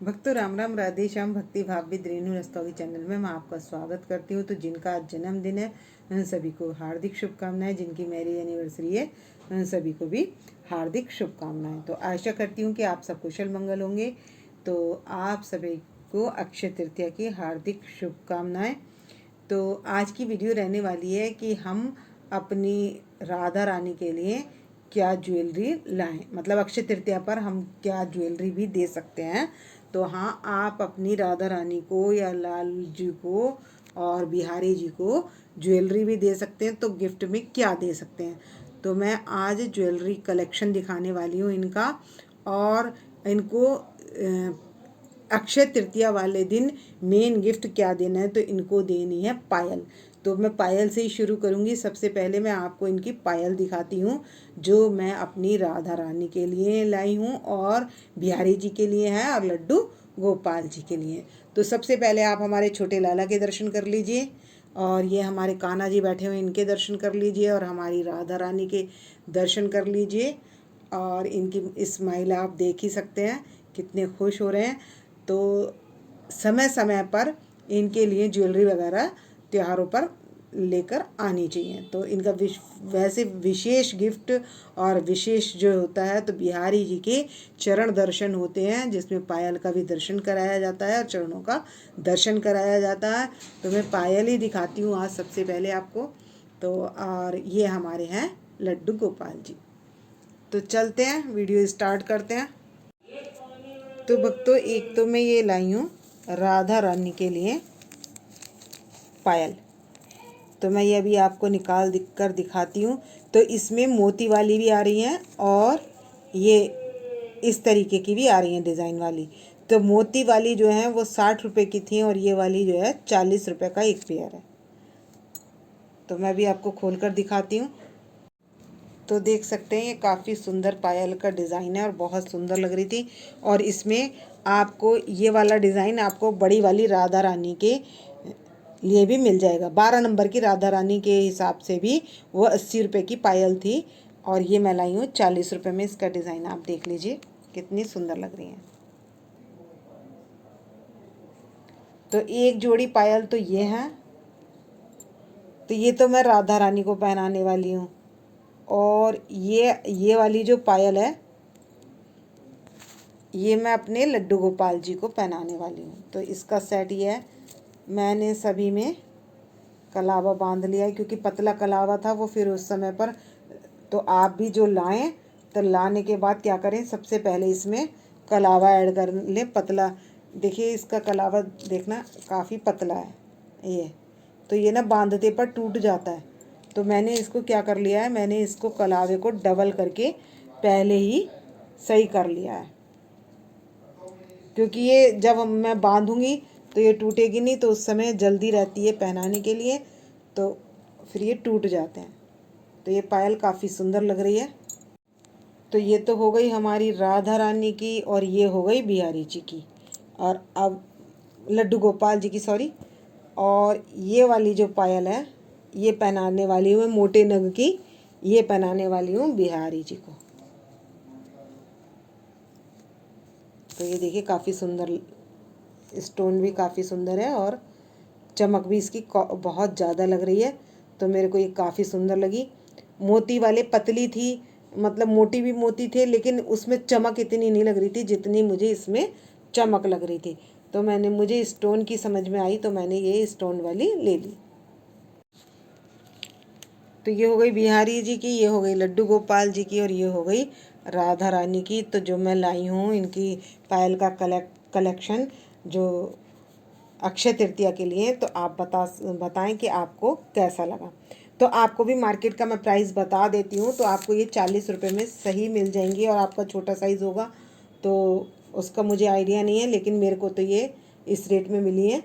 भक्तों राम राम, राधे श्याम। भक्ति भाव विद रेणु रस्तोगी चैनल में मैं आपका स्वागत करती हूँ। तो जिनका आज जन्मदिन है उन सभी को हार्दिक शुभकामनाएं। जिनकी मैरिज एनिवर्सरी है उन सभी को भी हार्दिक शुभकामनाएं। तो आशा करती हूँ कि आप सब कुशल मंगल होंगे। तो आप सभी को अक्षय तृतीया की हार्दिक शुभकामनाएं। तो आज की वीडियो रहने वाली है कि हम अपनी राधा रानी के लिए क्या ज्वेलरी लाएं, मतलब अक्षय तृतीया पर हम क्या ज्वेलरी भी दे सकते हैं। तो हाँ, आप अपनी राधा रानी को या लाल जी को और बिहारी जी को ज्वेलरी भी दे सकते हैं। तो गिफ्ट में क्या दे सकते हैं, तो मैं आज ज्वेलरी कलेक्शन दिखाने वाली हूँ इनका। और इनको अक्षय तृतीया वाले दिन मेन गिफ्ट क्या देना है, तो इनको देनी है पायल। तो मैं पायल से ही शुरू करूंगी। सबसे पहले मैं आपको इनकी पायल दिखाती हूँ जो मैं अपनी राधा रानी के लिए लाई हूँ और बिहारी जी के लिए है और लड्डू गोपाल जी के लिए। तो सबसे पहले आप हमारे छोटे लाला के दर्शन कर लीजिए और ये हमारे कान्हा जी बैठे हुए इनके दर्शन कर लीजिए और हमारी राधा रानी के दर्शन कर लीजिए। और इनकी स्माइल आप देख ही सकते हैं कितने खुश हो रहे हैं। तो समय समय पर इनके लिए ज्वेलरी वगैरह त्योहारों पर लेकर आनी चाहिए। तो इनका वैसे विशेष गिफ्ट और विशेष जो होता है तो बिहारी जी के चरण दर्शन होते हैं, जिसमें पायल का भी दर्शन कराया जाता है और चरणों का दर्शन कराया जाता है। तो मैं पायल ही दिखाती हूँ आज सबसे पहले आपको। तो और ये हमारे हैं लड्डू गोपाल जी। तो चलते हैं, वीडियो स्टार्ट करते हैं। तो भक्तों, एक तो मैं ये लाई हूँ राधा रानी के लिए पायल। तो मैं ये अभी आपको निकाल कर दिखाती हूँ। तो इसमें मोती वाली भी आ रही हैं और ये इस तरीके की भी आ रही हैं डिज़ाइन वाली। तो मोती वाली जो है वो 60 रुपये की थी और ये वाली जो है 40 रुपये का एक पेयर है। तो मैं भी आपको खोल कर दिखाती हूँ। तो देख सकते हैं ये काफ़ी सुंदर पायल का डिज़ाइन है और बहुत सुंदर लग रही थी। और इसमें आपको ये वाला डिज़ाइन आपको बड़ी वाली राधा रानी के लिए भी मिल जाएगा। 12 नंबर की राधा रानी के हिसाब से भी वो 80 रुपये की पायल थी और ये मैं लाई हूँ 40 रुपये में। इसका डिज़ाइन आप देख लीजिए कितनी सुंदर लग रही है। तो एक जोड़ी पायल तो ये है। तो ये तो मैं राधा रानी को पहनाने वाली हूँ। और ये वाली जो पायल है ये मैं अपने लड्डू गोपाल जी को पहनाने वाली हूँ। तो इसका सेट ये है। मैंने सभी में कलावा बांध लिया है क्योंकि पतला कलावा था वो फिर उस समय पर। तो आप भी जो लाएं तो लाने के बाद क्या करें, सबसे पहले इसमें कलावा ऐड कर लें पतला। देखिए इसका कलावा देखना काफ़ी पतला है ये। तो ये ना बांधते पर टूट जाता है। तो मैंने इसको क्या कर लिया है, मैंने इसको कलावे को डबल करके पहले ही सही कर लिया है। क्योंकि ये जब मैं बांधूंगी तो ये टूटेगी नहीं, तो उस समय जल्दी रहती है पहनाने के लिए, तो फिर ये टूट जाते हैं। तो ये पायल काफ़ी सुंदर लग रही है। तो ये तो हो गई हमारी राधा रानी की और ये हो गई बिहारी जी की और अब लड्डू गोपाल जी की, सॉरी। और ये वाली जो पायल है ये पहनाने वाली हूँ मोटे नग की, ये पहनाने वाली हूँ बिहारी जी को। तो ये देखिए काफ़ी सुंदर, स्टोन भी काफ़ी सुंदर है और चमक भी इसकी बहुत ज़्यादा लग रही है। तो मेरे को ये काफ़ी सुंदर लगी। मोती वाले पतली थी, मतलब मोटी भी मोती थे, लेकिन उसमें चमक इतनी नहीं लग रही थी जितनी मुझे इसमें चमक लग रही थी। तो मुझे स्टोन की समझ में आई तो मैंने ये स्टोन वाली ले ली। तो ये हो गई बिहारी जी की, ये हो गई लड्डू गोपाल जी की और ये हो गई राधा रानी की। तो जो मैं लाई हूँ इनकी पायल का कलेक्शन जो अक्षय तृतीया के लिए, तो आप बताएं कि आपको कैसा लगा। तो आपको भी मार्केट का मैं प्राइस बता देती हूँ। तो आपको ये 40 रुपये में सही मिल जाएंगी और आपका छोटा साइज़ होगा तो उसका मुझे आइडिया नहीं है, लेकिन मेरे को तो ये इस रेट में मिली है।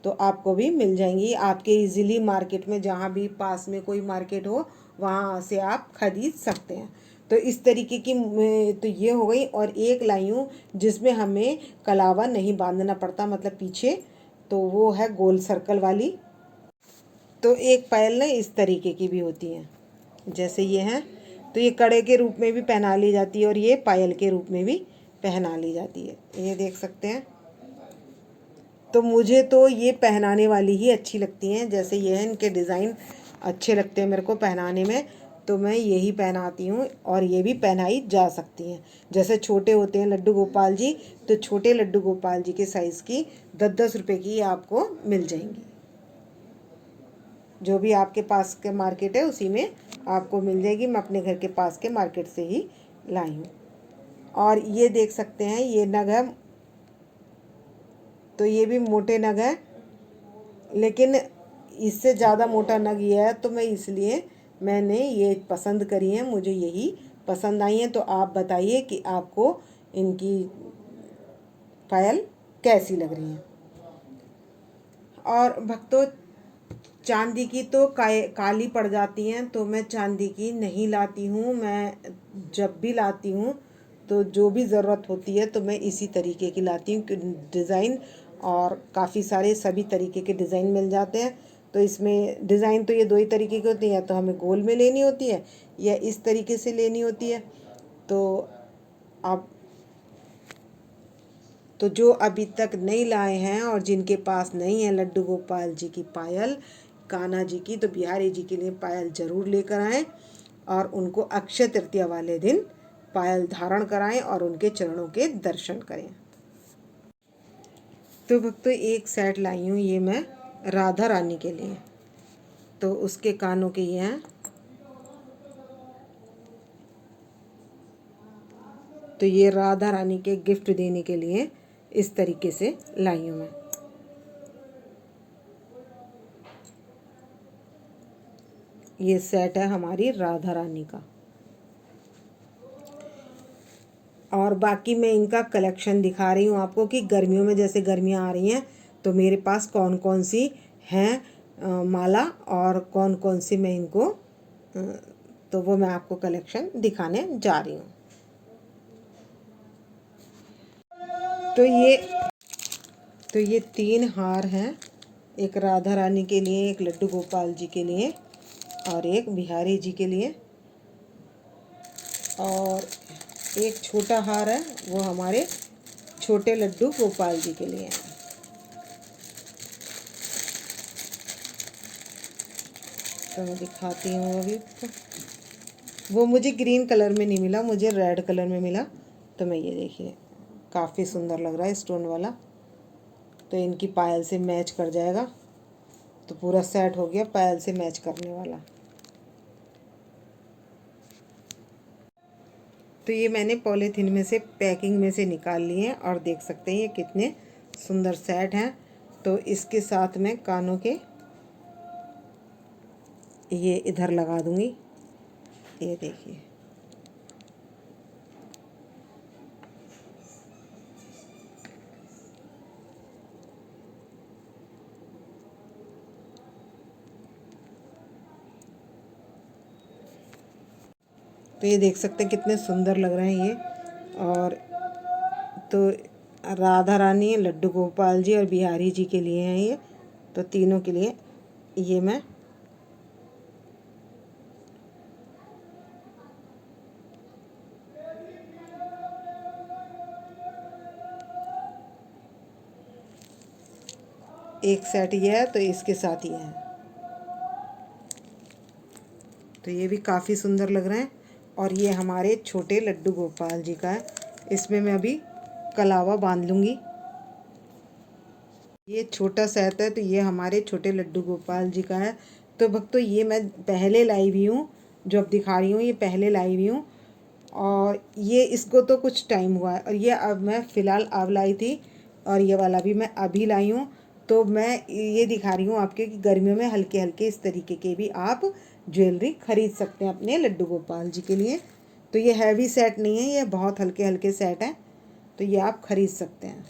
तो आपको भी मिल जाएंगी आपके इजीली मार्केट में, जहाँ भी पास में कोई मार्केट हो वहाँ से आप खरीद सकते हैं। तो इस तरीके की तो ये हो गई। और एक लाई हूँ जिसमें हमें कलावा नहीं बांधना पड़ता, मतलब पीछे, तो वो है गोल सर्कल वाली। तो एक पायल ना इस तरीके की भी होती है जैसे ये है। तो ये कड़े के रूप में भी पहना ली जाती है और ये पायल के रूप में भी पहना ली जाती है। ये देख सकते हैं तो मुझे तो ये पहनाने वाली ही अच्छी लगती हैं। जैसे ये है, इनके डिज़ाइन अच्छे लगते हैं मेरे को पहनाने में, तो मैं यही पहनाती हूँ। और ये भी पहनाई जा सकती हैं। जैसे छोटे होते हैं लड्डू गोपाल जी, तो छोटे लड्डू गोपाल जी के साइज़ की 10-10 रुपए की आपको मिल जाएंगी। जो भी आपके पास के मार्केट है उसी में आपको मिल जाएगी। मैं अपने घर के पास के मार्केट से ही लाई हूँ। और ये देख सकते हैं, ये नग है, तो ये भी मोटे नग है, लेकिन इससे ज़्यादा मोटा नग ये है, तो मैं इसलिए मैंने ये पसंद करी है, मुझे यही पसंद आई है। तो आप बताइए कि आपको इनकी पायल कैसी लग रही है। और भक्तों, चांदी की तो काली पड़ जाती हैं, तो मैं चांदी की नहीं लाती हूँ। मैं जब भी लाती हूँ तो जो भी ज़रूरत होती है तो मैं इसी तरीके की लाती हूँ कि डिज़ाइन, और काफ़ी सारे सभी तरीके के डिज़ाइन मिल जाते हैं। तो इसमें डिज़ाइन तो ये दो ही तरीके की होती है, या तो हमें गोल में लेनी होती है या इस तरीके से लेनी होती है। तो आप तो जो अभी तक नहीं लाए हैं और जिनके पास नहीं है लड्डू गोपाल जी की पायल, कान्हा जी की, तो बिहारी जी के लिए पायल ज़रूर लेकर आएँ और उनको अक्षय तृतीया वाले दिन पायल धारण कराएं और उनके चरणों के दर्शन करें। तो भक्तों, एक सेट लाई हूँ ये मैं राधा रानी के लिए। तो उसके कानों के ये हैं। तो ये राधा रानी के गिफ्ट देने के लिए इस तरीके से लाई हूँ मैं। ये सेट है हमारी राधा रानी का। और बाकी मैं इनका कलेक्शन दिखा रही हूँ आपको कि गर्मियों में, जैसे गर्मियाँ आ रही हैं, तो मेरे पास कौन कौन सी हैं माला और कौन कौन सी मैं इनको तो वो मैं आपको कलेक्शन दिखाने जा रही हूँ। तो ये 3 हार हैं, एक राधा रानी के लिए, एक लड्डू गोपाल जी के लिए और एक बिहारी जी के लिए। और एक छोटा हार है, वो हमारे छोटे लड्डू गोपाल जी के लिए है। तो मैं दिखाती हूँ अभी। वो मुझे ग्रीन कलर में नहीं मिला, मुझे रेड कलर में मिला। तो मैं ये देखिए, काफ़ी सुंदर लग रहा है स्टोन वाला। तो इनकी पायल से मैच कर जाएगा, तो पूरा सेट हो गया पायल से मैच करने वाला। तो ये मैंने पॉलीथीन में से, पैकिंग में से निकाल लिए हैं और देख सकते हैं ये कितने सुंदर सेट हैं। तो इसके साथ मैं कानों के ये इधर लगा दूंगी, ये देखिए। तो ये देख सकते हैं कितने सुंदर लग रहे हैं ये। और तो राधा रानी, लड्डू गोपाल जी और बिहारी जी के लिए हैं ये। तो तीनों के लिए ये मैं एक सेट ये है, तो इसके साथ ये है। तो ये भी काफ़ी सुंदर लग रहे हैं। और ये हमारे छोटे लड्डू गोपाल जी का है। इसमें मैं अभी कलावा बांध लूँगी। ये छोटा सेट है, तो ये हमारे छोटे लड्डू गोपाल जी का है। तो भक्तों, ये मैं पहले लाई हुई हूँ, जो अब दिखा रही हूँ ये पहले लाई हुई हूँ। और ये इसको तो कुछ टाइम हुआ है, और ये अब मैं फ़िलहाल अब लाई थी, और ये वाला भी मैं अभी लाई हूँ। तो मैं ये दिखा रही हूँ आपके कि गर्मियों में हल्के हल्के इस तरीके के भी आप ज्वेलरी खरीद सकते हैं अपने लड्डू गोपाल जी के लिए। तो ये हैवी सेट नहीं है, ये बहुत हल्के हल्के सेट हैं, तो ये आप खरीद सकते हैं।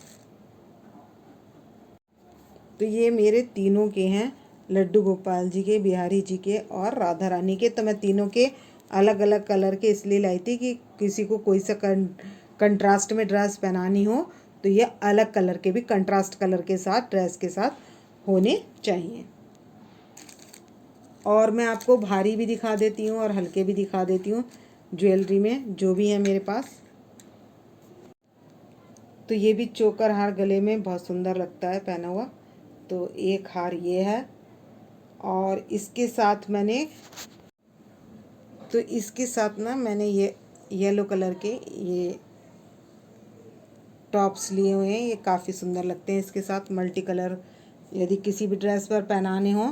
तो ये मेरे तीनों के हैं, लड्डू गोपाल जी के, बिहारी जी के और राधा रानी के। तो मैं तीनों के अलग अलग कलर के इसलिए लाई थी कि किसी को कोई सा कंट्रास्ट में ड्रेस पहनानी हो तो ये अलग कलर के भी, कंट्रास्ट कलर के साथ, ड्रेस के साथ होने चाहिए। और मैं आपको भारी भी दिखा देती हूँ और हल्के भी दिखा देती हूँ ज्वेलरी में जो भी है मेरे पास। तो ये भी चोकर हार गले में बहुत सुंदर लगता है पहना हुआ। तो एक हार ये है, और इसके साथ मैंने ये येलो कलर के ये टॉप्स लिए हुए हैं। ये काफ़ी सुंदर लगते हैं इसके साथ मल्टी कलर, यदि किसी भी ड्रेस पर पहनाने हो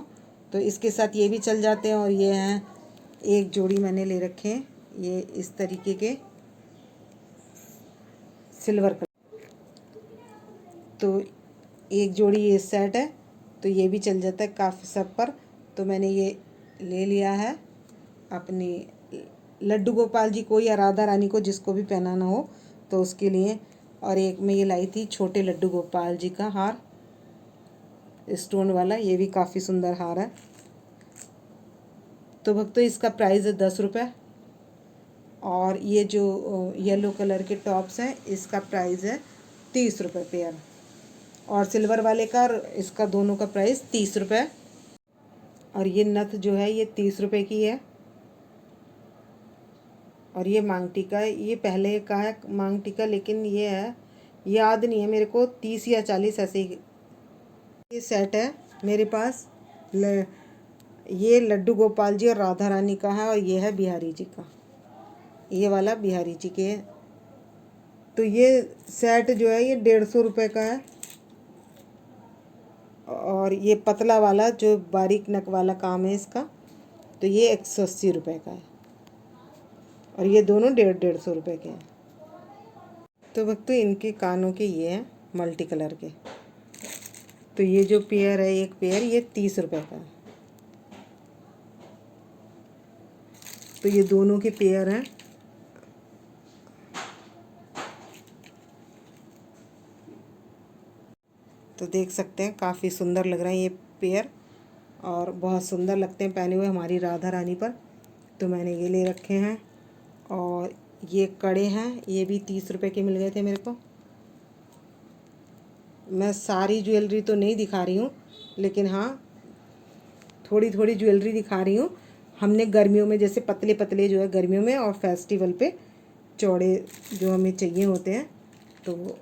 तो इसके साथ ये भी चल जाते हैं। और ये हैं, एक जोड़ी मैंने ले रखे हैं ये इस तरीके के सिल्वर कलर। तो एक जोड़ी ये सेट है, तो ये भी चल जाता है काफ़ी सब पर। तो मैंने ये ले लिया है अपनी लड्डू गोपाल जी को या राधा रानी को, जिसको भी पहनाना हो तो उसके लिए। और एक मैं ये लाई थी छोटे लड्डू गोपाल जी का हार स्टोन वाला, ये भी काफ़ी सुंदर हार है। तो भक्तों इसका प्राइस है 10 रुपये। और ये जो येलो कलर के टॉप्स हैं इसका प्राइस है 30 रुपये पेयर। और सिल्वर वाले का इसका दोनों का प्राइस 30 रुपये। और ये नथ जो है ये 30 रुपये की है। और ये मांग टीका है, ये पहले का है मांग टीका, लेकिन ये है याद नहीं है मेरे को, 30 या 40 ऐसे ही। ये सेट है मेरे पास, ये लड्डू गोपाल जी और राधा रानी का है, और ये है बिहारी जी का, ये वाला बिहारी जी के है। तो ये सेट जो है ये 150 रुपये का है। और ये पतला वाला जो बारीक नक वाला काम है इसका, तो ये 180 रुपये का है। और ये दोनों 150 रुपये के हैं। तो भक्तों इनके कानों के ये हैं मल्टी कलर के। तो ये जो पेयर है, एक पेयर ये 30 रुपये का है। तो ये दोनों के पेयर हैं। तो देख सकते हैं काफ़ी सुंदर लग रहा है ये पेयर, और बहुत सुंदर लगते हैं पहने हुए हमारी राधा रानी पर। तो मैंने ये ले रखे हैं। और ये कड़े हैं, ये भी 30 रुपये के मिल गए थे मेरे को। मैं सारी ज्वेलरी तो नहीं दिखा रही हूँ, लेकिन हाँ थोड़ी थोड़ी ज्वेलरी दिखा रही हूँ। हमने गर्मियों में जैसे पतले पतले जो है गर्मियों में, और फेस्टिवल पे चौड़े जो हमें चाहिए होते हैं तो।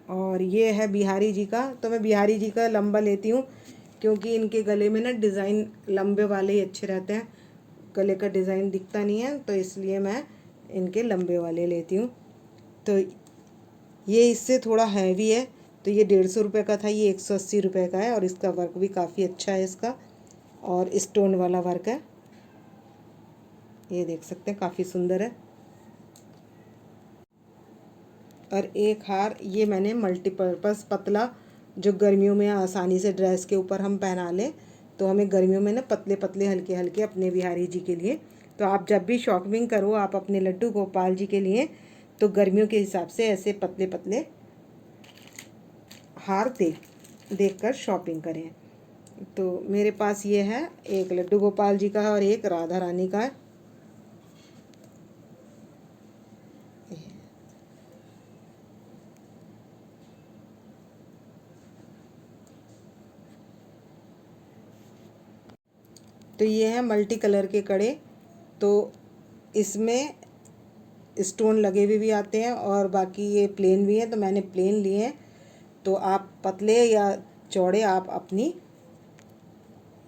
और ये है बिहारी जी का, तो मैं बिहारी जी का लंबा लेती हूँ क्योंकि इनके गले में ना डिज़ाइन लंबे वाले ही अच्छे रहते हैं, गले का डिज़ाइन दिखता नहीं है, तो इसलिए मैं इनके लंबे वाले लेती हूँ। तो ये इससे थोड़ा हैवी है, तो ये 150 रुपये का था, ये 180 रुपये का है। और इसका वर्क भी काफ़ी अच्छा है इसका, और स्टोन वाला वर्क है, ये देख सकते हैं काफ़ी सुंदर है। और एक हार ये मैंने मल्टीपर्पज़ पतला, जो गर्मियों में आसानी से ड्रेस के ऊपर हम पहना लें, तो हमें गर्मियों में ना पतले पतले हल्के हल्के अपने बिहारी जी के लिए। तो आप जब भी शॉपिंग करो आप अपने लड्डू गोपाल जी के लिए, तो गर्मियों के हिसाब से ऐसे पतले पतले हार देख कर शॉपिंग करें। तो मेरे पास ये है, एक लड्डू गोपाल जी का है और एक राधा रानी का है। तो ये है मल्टी कलर के कड़े, तो इसमें स्टोन लगे हुए भी आते हैं और बाकी ये प्लेन भी हैं, तो मैंने प्लेन लिए हैं। तो आप पतले या चौड़े आप अपनी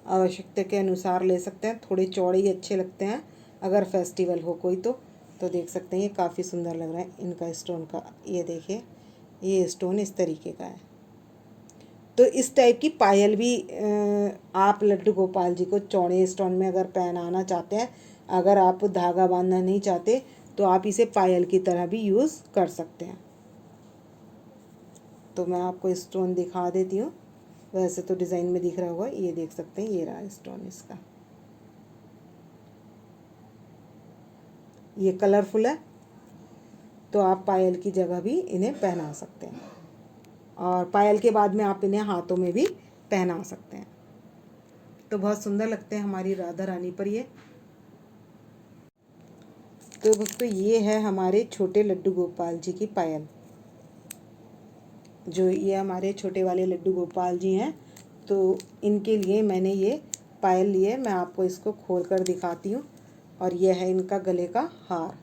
आवश्यकता के अनुसार ले सकते हैं, थोड़े चौड़े ही अच्छे लगते हैं अगर फेस्टिवल हो कोई तो देख सकते हैं ये काफ़ी सुंदर लग रहा है इनका स्टोन का। ये देखिए ये स्टोन इस तरीके का है। तो इस टाइप की पायल भी आप लड्डू गोपाल जी को चौड़े स्टोन में अगर पहनाना चाहते हैं, अगर आप धागा बांधना नहीं चाहते, तो आप इसे पायल की तरह भी यूज़ कर सकते हैं। तो मैं आपको स्टोन दिखा देती हूँ, वैसे तो डिज़ाइन में दिख रहा होगा, ये देख सकते हैं ये रहा स्टोन इसका, ये कलरफुल है। तो आप पायल की जगह भी इन्हें पहना सकते हैं, और पायल के बाद में आप इन्हें हाथों में भी पहना सकते हैं। तो बहुत सुंदर लगते हैं हमारी राधा रानी पर ये। तो दोस्तों ये है हमारे छोटे लड्डू गोपाल जी की पायल, जो ये हमारे छोटे वाले लड्डू गोपाल जी हैं, तो इनके लिए मैंने ये पायल लिए। मैं आपको इसको खोल कर दिखाती हूँ। और यह है इनका गले का हार।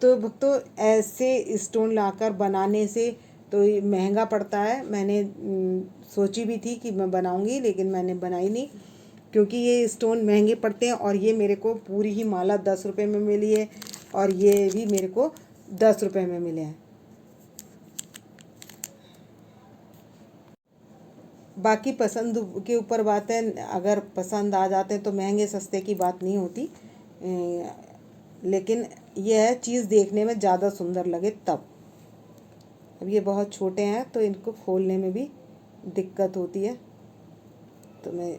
तो भक्तों ऐसे स्टोन लाकर बनाने से तो ये महंगा पड़ता है। मैंने सोची भी थी कि मैं बनाऊंगी, लेकिन मैंने बनाई नहीं क्योंकि ये स्टोन महंगे पड़ते हैं। और ये मेरे को पूरी ही माला 10 रुपये में मिली है और ये भी मेरे को 10 रुपये में मिले हैं। बाकी पसंद के ऊपर बात है, अगर पसंद आ जाते हैं तो महंगे सस्ते की बात नहीं होती, लेकिन यह है चीज़ देखने में ज़्यादा सुंदर लगे तब। अब ये बहुत छोटे हैं तो इनको खोलने में भी दिक्कत होती है। तो मैं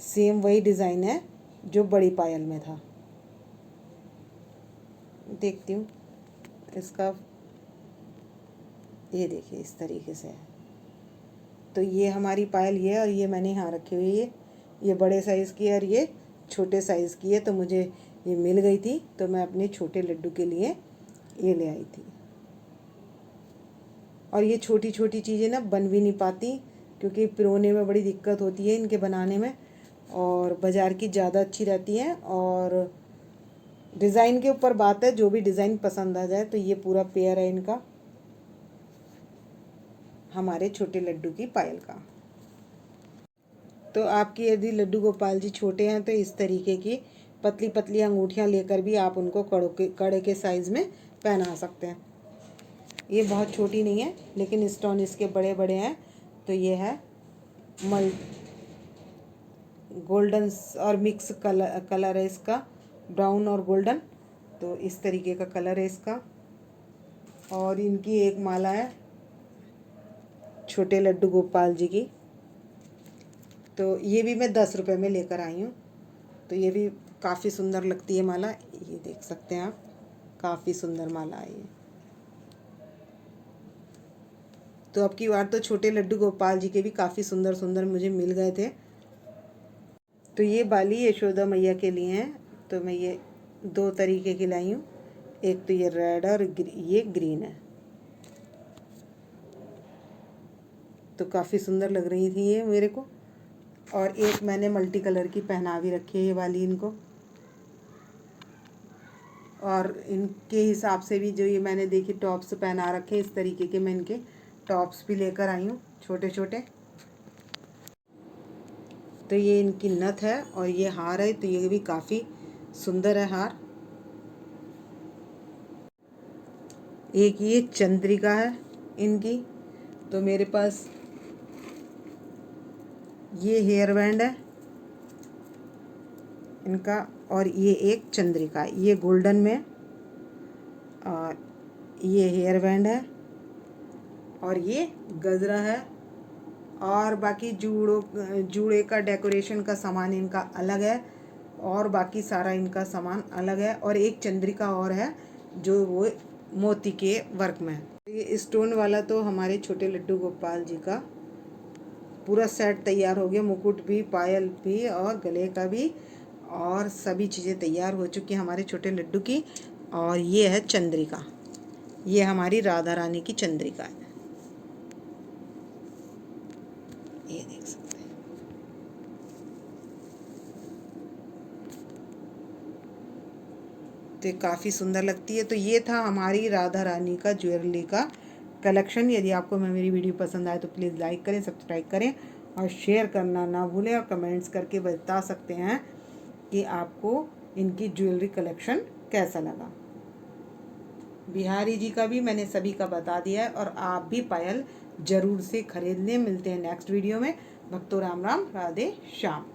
सेम वही डिज़ाइन है जो बड़ी पायल में था। देखती हूँ इसका, ये देखिए इस तरीके से है। तो ये हमारी पायल ये है और ये मैंने यहाँ रखी हुई है। ये बड़े साइज़ की है और ये छोटे साइज़ की है। तो मुझे ये मिल गई थी तो मैं अपने छोटे लड्डू के लिए ये ले आई थी। और ये छोटी छोटी चीज़ें ना बन भी नहीं पाती क्योंकि पिरोने में बड़ी दिक्कत होती है इनके बनाने में, और बाज़ार की ज़्यादा अच्छी रहती हैं। और डिज़ाइन के ऊपर बात है, जो भी डिज़ाइन पसंद आ जाए। तो ये पूरा पेयर है इनका, हमारे छोटे लड्डू की पायल का। तो आपकी यदि लड्डू गोपाल जी छोटे हैं तो इस तरीके की पतली पतली अंगूठियाँ लेकर भी आप उनको कड़े के साइज़ में पहना सकते हैं। ये बहुत छोटी नहीं है लेकिन स्टोन इसके बड़े बड़े हैं। तो ये है गोल्डन और मिक्स कलर है इसका, ब्राउन और गोल्डन। तो इस तरीके का कलर है इसका। और इनकी एक माला है छोटे लड्डू गोपाल जी की। तो ये भी मैं 10 रुपये में लेकर आई हूँ। तो ये भी काफ़ी सुंदर लगती है माला, ये देख सकते हैं आप, काफ़ी सुंदर माला है ये। तो अब की बार तो छोटे लड्डू गोपाल जी के भी काफ़ी सुंदर सुंदर मुझे मिल गए थे। तो ये बाली यशोदा मैया के लिए हैं। तो मैं ये 2 तरीके की लाई हूँ, एक तो ये रेड और ये ग्रीन है। तो काफ़ी सुंदर लग रही थी ये मेरे को। और एक मैंने मल्टी कलर की पहना भी रखी है ये वाली इनको। और इनके हिसाब से भी जो ये मैंने देखी टॉप्स पहना रखे, इस तरीके के मैं इनके टॉप्स भी लेकर आई हूँ छोटे छोटे। तो ये इनकी नथ है और ये हार है। तो ये भी काफ़ी सुंदर है हार। एक ये चंद्रिका है इनकी। तो मेरे पास ये हेयर बैंड है इनका, और ये एक चंद्रिका, ये गोल्डन में। और ये हेयर बैंड है और ये गजरा है। और बाकी जूड़े का डेकोरेशन का सामान इनका अलग है और बाकी सारा इनका सामान अलग है। और एक चंद्रिका और है जो वो मोती के वर्क में है। ये स्टोन वाला तो हमारे छोटे लड्डू गोपाल जी का पूरा सेट तैयार हो गया, मुकुट भी, पायल भी और गले का भी, और सभी चीज़ें तैयार हो चुकी हैं हमारे छोटे लड्डू की। और ये है चंद्रिका, ये हमारी राधा रानी की चंद्रिका है, ये देख सकते हैं। तो ये काफ़ी सुंदर लगती है। तो ये था हमारी राधा रानी का ज्वेलरी का कलेक्शन। यदि आपको मेरी वीडियो पसंद आए तो प्लीज़ लाइक करें, सब्सक्राइब करें और शेयर करना ना भूलें। और कमेंट्स करके बता सकते हैं कि आपको इनकी ज्वेलरी कलेक्शन कैसा लगा। बिहारी जी का भी मैंने सभी का बता दिया है और आप भी पायल ज़रूर से खरीद लें। मिलते हैं नेक्स्ट वीडियो में। भक्तों राम राम, राधे श्याम।